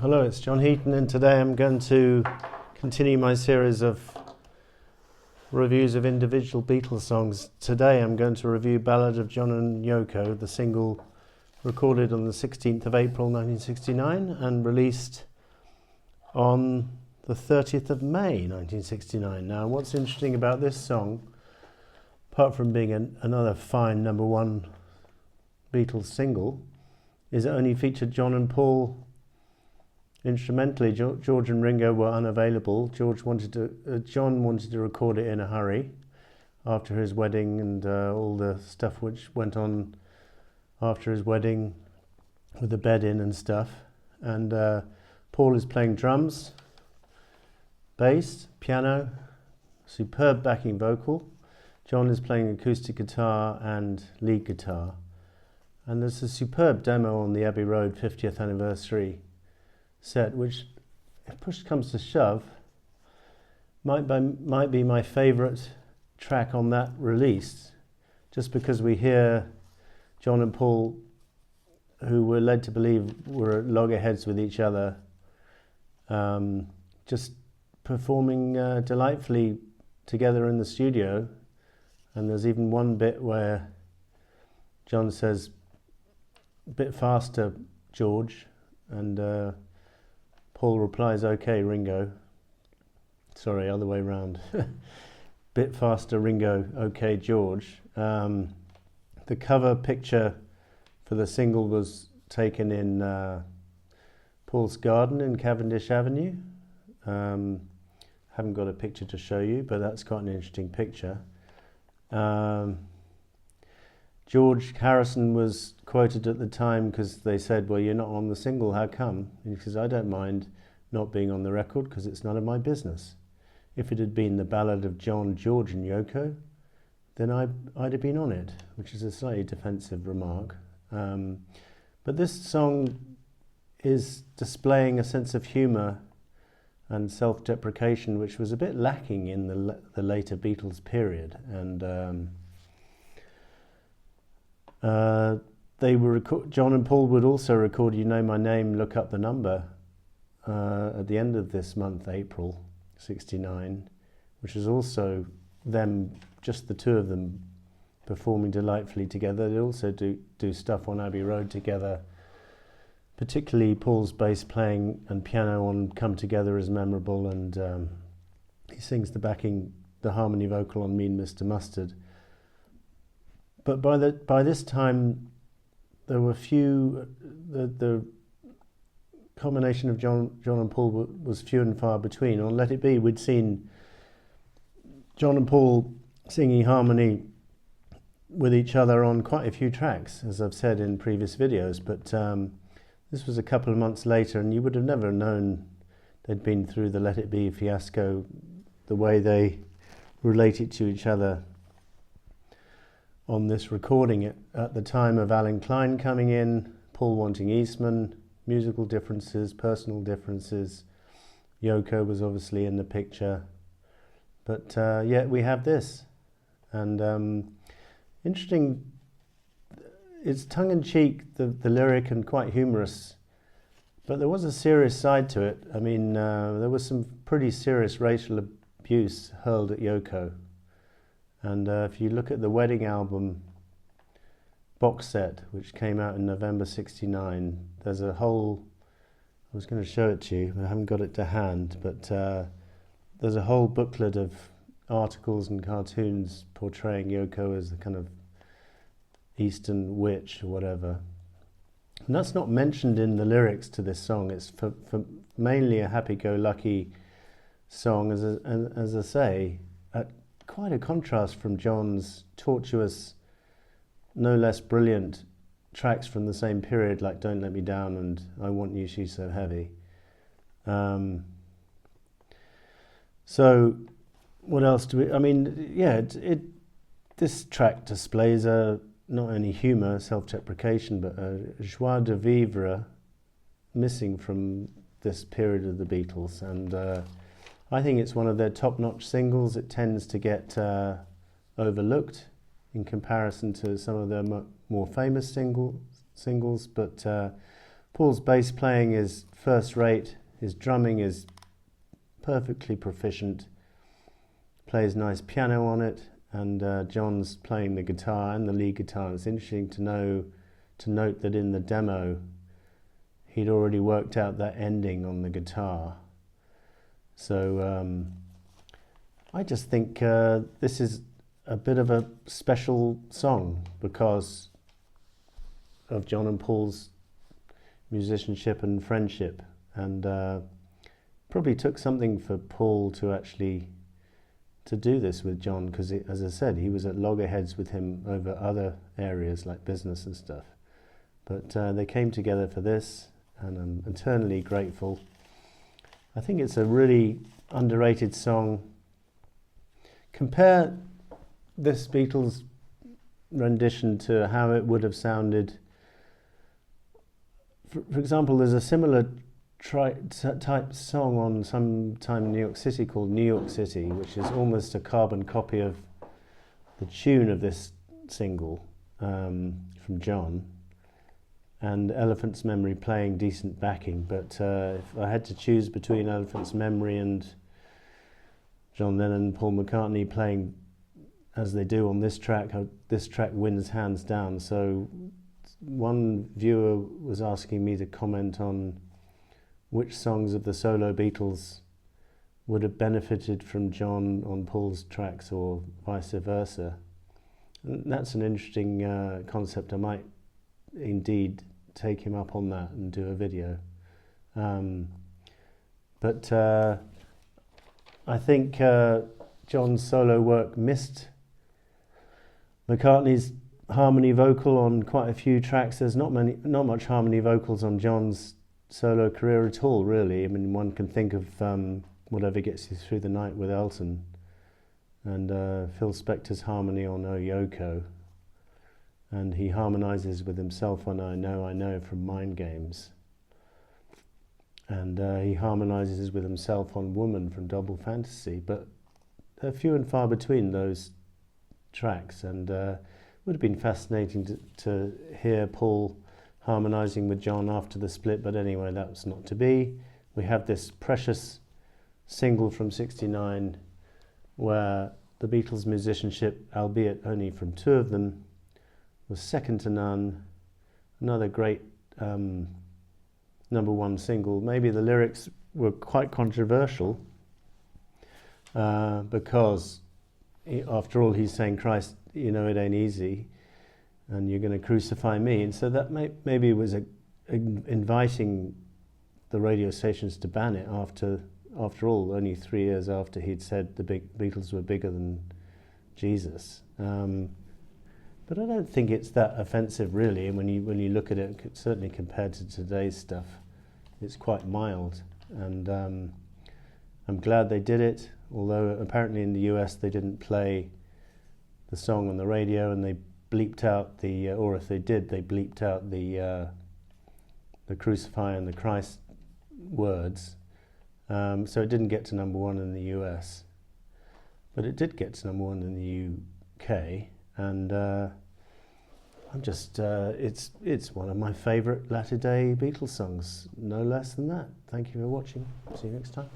Hello, it's John Heaton, and today I'm going to continue my series of reviews of individual Beatles songs. Today I'm going to review Ballad of John and Yoko, the single recorded on the 16th of April 1969 and released on the 30th of May 1969. Now, what's interesting about this song, apart from being another fine number one Beatles single, is it only featured John and Paul instrumentally. George and Ringo were unavailable. John wanted to record it in a hurry after his wedding and all the stuff which went on after his wedding with the bed in and stuff. And Paul is playing drums, bass, piano, superb backing vocal. John is playing acoustic guitar and lead guitar. And there's a superb demo on the Abbey Road 50th anniversary set, which, if push comes to shove, might be my favourite track on that release, just because we hear John and Paul, who we're led to believe were at loggerheads with each other, just performing delightfully together in the studio. And there's even one bit where John says, "A bit faster, George," and Paul replies, "Okay, Ringo." Sorry, other way round. "Bit faster, Ringo, okay, George." The cover picture for the single was taken in Paul's garden in Cavendish Avenue. Haven't got a picture to show you, but that's quite an interesting picture. George Harrison was quoted at the time because they said, "Well, you're not on the single, how come?" And he says, "I don't mind not being on the record because it's none of my business. If it had been the Ballad of John, George and Yoko, then I'd have been on it," which is a slightly defensive remark. But this song is displaying a sense of humour and self-deprecation which was a bit lacking in the later Beatles period. And John and Paul would also record "You Know My Name, Look Up the Number" at the end of this month, April 69, which is also them, just the two of them, performing delightfully together. They also do stuff on Abbey Road together, particularly Paul's bass playing and piano on "Come Together" is memorable, and he sings the harmony vocal on "Mean Mr. Mustard." But by this time, there were the combination of John and Paul was few and far between. On "Let It Be," we'd seen John and Paul singing harmony with each other on quite a few tracks, as I've said in previous videos. But this was a couple of months later, and you would have never known they'd been through the "Let It Be" fiasco, the way they related to each other on this recording at the time of Alan Klein coming in, Paul wanting Eastman, musical differences, personal differences. Yoko was obviously in the picture, but yet we have this. And interesting, it's tongue-in-cheek, the lyric, and quite humorous, but there was a serious side to it. I mean, there was some pretty serious racial abuse hurled at Yoko. And if you look at the wedding album box set, which came out in November 69, there's a whole, I was going to show it to you, but I haven't got it to hand, but there's a whole booklet of articles and cartoons portraying Yoko as the kind of Eastern witch or whatever. And that's not mentioned in the lyrics to this song. It's for mainly a happy-go-lucky song, as I say, quite a contrast from John's tortuous, no less brilliant tracks from the same period, like "Don't Let Me Down" and "I Want You, She's So Heavy." So what else do we, I mean, yeah, this track displays not only humour, self-deprecation, but a joie de vivre missing from this period of the Beatles. And I think it's one of their top-notch singles. It tends to get overlooked in comparison to some of their more famous singles, but Paul's bass playing is first rate, his drumming is perfectly proficient, plays nice piano on it, and John's playing the guitar and the lead guitar. It's interesting to note that in the demo he'd already worked out that ending on the guitar. So I just think this is a bit of a special song because of John and Paul's musicianship and friendship, and probably took something for Paul to actually to do this with John, because as I said, he was at loggerheads with him over other areas like business and stuff, but they came together for this, and I'm eternally grateful. I think it's a really underrated song. Compare this Beatles rendition to how it would have sounded. For example, there's a similar type song on Sometime in New York City called New York City, which is almost a carbon copy of the tune of this single from John, and Elephant's Memory playing decent backing. But if I had to choose between Elephant's Memory and John Lennon and Paul McCartney playing as they do on this track wins hands down. So one viewer was asking me to comment on which songs of the solo Beatles would have benefited from John on Paul's tracks or vice versa. And that's an interesting concept. I might indeed take him up on that and do a video. But I think John's solo work missed McCartney's harmony vocal on quite a few tracks. There's not much harmony vocals on John's solo career at all, really. I mean, one can think of Whatever Gets You Through the Night with Elton, and Phil Spector's harmony on Oh Yoko, and he harmonizes with himself on I Know from Mind Games, and he harmonizes with himself on Woman from Double Fantasy. But they're few and far between, those tracks, and would have been fascinating to hear Paul harmonizing with John after the split, but anyway, that was not to be. We have this precious single from '69 where the Beatles' musicianship, albeit only from two of them, was second to none. Another great number one single. Maybe the lyrics were quite controversial because after all, he's saying, Christ, you know it ain't easy, and you're going to crucify me. And so that maybe was inviting the radio stations to ban it after all, only 3 years after he'd said the Beatles were bigger than Jesus. But I don't think it's that offensive, really. And when you look at it, certainly compared to today's stuff, it's quite mild. And I'm glad they did it, although apparently in the US they didn't play the song on the radio, and they bleeped out the, or if they did, they bleeped out the crucify and the Christ words. So it didn't get to number one in the US, but it did get to number one in the UK, and I'm just, it's one of my favourite latter-day Beatles songs, no less than that. Thank you for watching. See you next time.